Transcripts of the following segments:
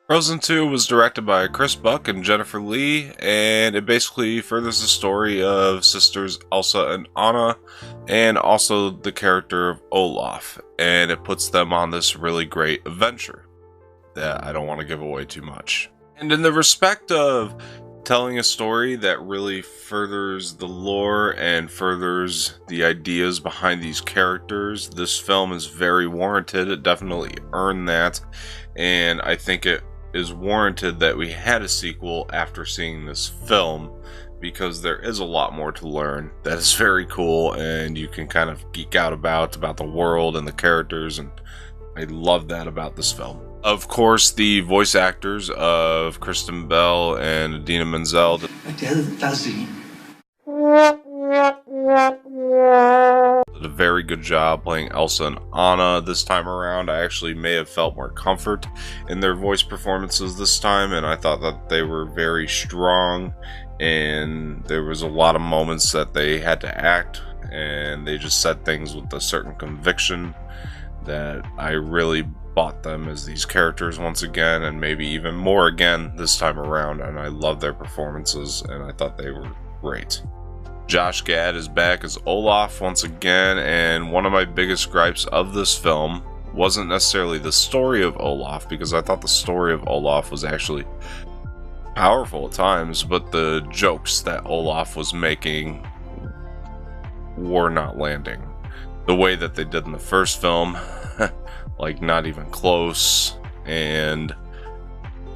Frozen 2 was directed by Chris Buck and Jennifer Lee, and it basically furthers the story of sisters Elsa and Anna, and also the character of Olaf, and it puts them on this really great adventure that I don't want to give away too much. And in the respect of telling a story that really furthers the lore and furthers the ideas behind these characters, this film is very warranted. It definitely earned that, and I think it is warranted that we had a sequel after seeing this film, because there is a lot more to learn that is very cool, and you can kind of geek out about the world and the characters, and I love that about this film. Of course, the voice actors of Kristen Bell and Idina Menzel did a very good job playing Elsa and Anna this time around. I actually may have felt more comfort in their voice performances this time, and I thought that they were very strong, and there was a lot of moments that they had to act, and they just said things with a certain conviction that I really bought them as these characters once again, and maybe even more again this time around, and I love their performances, and I thought they were great. Josh Gad is back as Olaf once again, and one of my biggest gripes of this film wasn't necessarily the story of Olaf, because I thought the story of Olaf was actually powerful at times, but the jokes that Olaf was making were not landing the way that they did in the first film. Like, not even close, and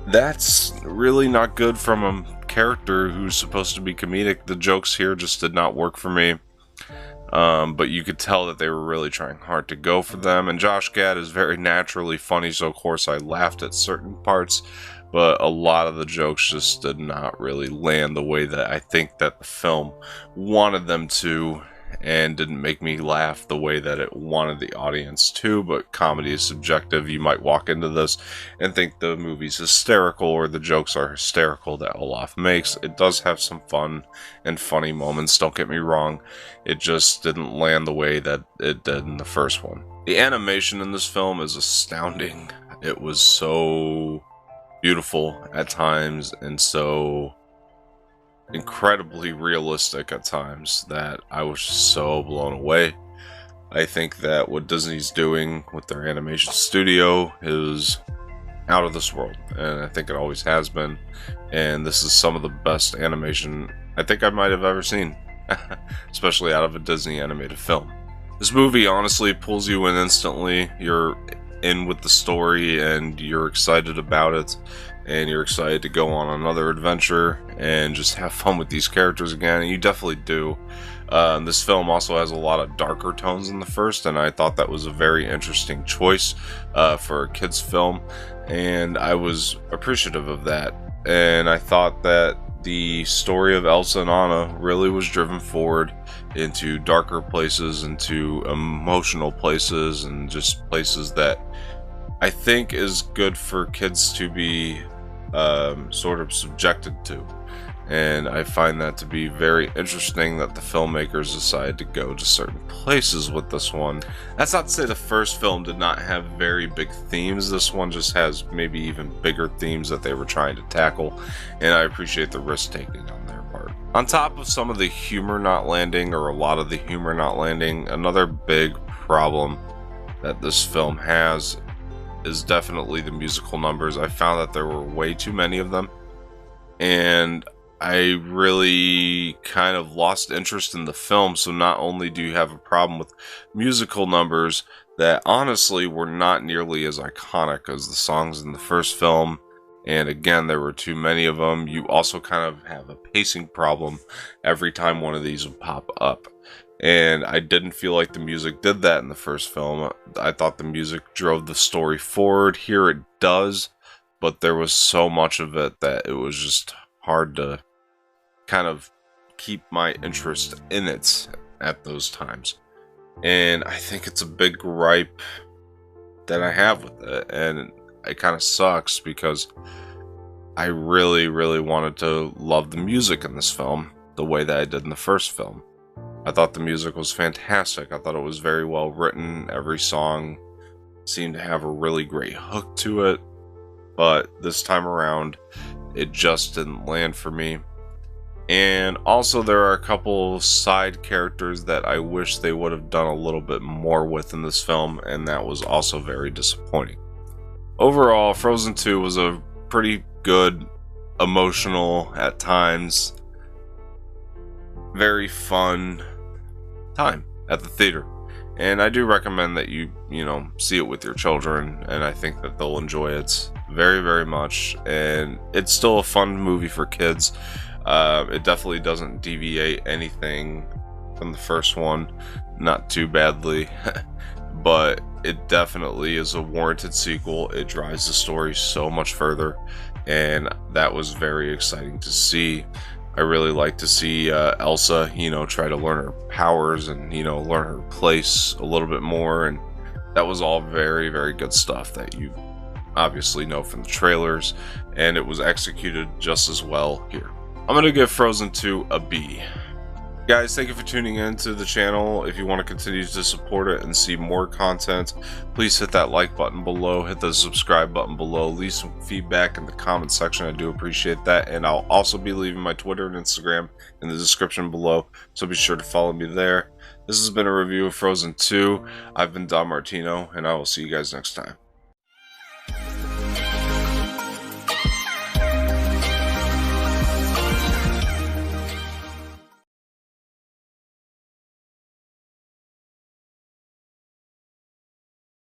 that's really not good from a character who's supposed to be comedic. The jokes here just did not work for me, but you could tell that they were really trying hard to go for them, and Josh Gad is very naturally funny, so of course I laughed at certain parts, but a lot of the jokes just did not really land the way that I think that the film wanted them to, and didn't make me laugh the way that it wanted the audience to. But comedy is subjective. You might walk into this and think the movie's hysterical, or the jokes are hysterical that Olaf makes. It does have some fun and funny moments, don't get me wrong. It just didn't land the way that it did in the first one. The animation in this film is astounding. It was so beautiful at times, and so incredibly realistic at times that I was just so blown away. I think that what Disney's doing with their animation studio is out of this world, and I think it always has been, and this is some of the best animation I think I might have ever seen, especially out of a Disney animated film. This movie honestly pulls you in instantly. You're in with the story, and you're excited about it, and you're excited to go on another adventure and just have fun with these characters again, and you definitely do. This film also has a lot of darker tones than the first, and I thought that was a very interesting choice for a kids film, and I was appreciative of that. And I thought that the story of Elsa and Anna really was driven forward into darker places, into emotional places, and just places that I think is good for kids to be sort of subjected to. And I find that to be very interesting that the filmmakers decided to go to certain places with this one. That's not to say the first film did not have very big themes. This one just has maybe even bigger themes that they were trying to tackle, and I appreciate the risk taking on their part. On top of some of the humor not landing, or a lot of the humor not landing, another big problem that this film has is definitely the musical numbers. I found that there were way too many of them, and I really kind of lost interest in the film. So not only do you have a problem with musical numbers that honestly were not nearly as iconic as the songs in the first film, and again, there were too many of them, you also kind of have a pacing problem every time one of these would pop up. And I didn't feel like the music did that in the first film. I thought the music drove the story forward. Here it does, but there was so much of it that it was just hard to kind of keep my interest in it at those times. And I think it's a big gripe that I have with it, and it kind of sucks because I really, really wanted to love the music in this film the way that I did in the first film. I thought the music was fantastic. I thought it was very well written. Every song seemed to have a really great hook to it. but this time around it just didn't land for me. And also there are a couple side characters that I wish they would have done a little bit more with in this film, and that was also very disappointing. Overall, Frozen 2 was a pretty good, emotional at times, very fun time at the theater. And I do recommend that you see it with your children, and I think that they'll enjoy it very, very much. And it's still a fun movie for kids. It definitely doesn't deviate anything from the first one, not too badly, but it definitely is a warranted sequel. It drives the story so much further, and that was very exciting to see. I really like to see Elsa, try to learn her powers and, learn her place a little bit more. And that was all very, very good stuff that you obviously know from the trailers. And it was executed just as well here. I'm going to give Frozen 2 a B. Guys, thank you for tuning in to the channel. If you want to continue to support it and see more content, please hit that like button below, hit the subscribe button below, leave some feedback in the comment section. I do appreciate that. And I'll also be leaving my Twitter and Instagram in the description below, so be sure to follow me there. This has been a review of Frozen 2. I've been Don Martino, and I will see you guys next time.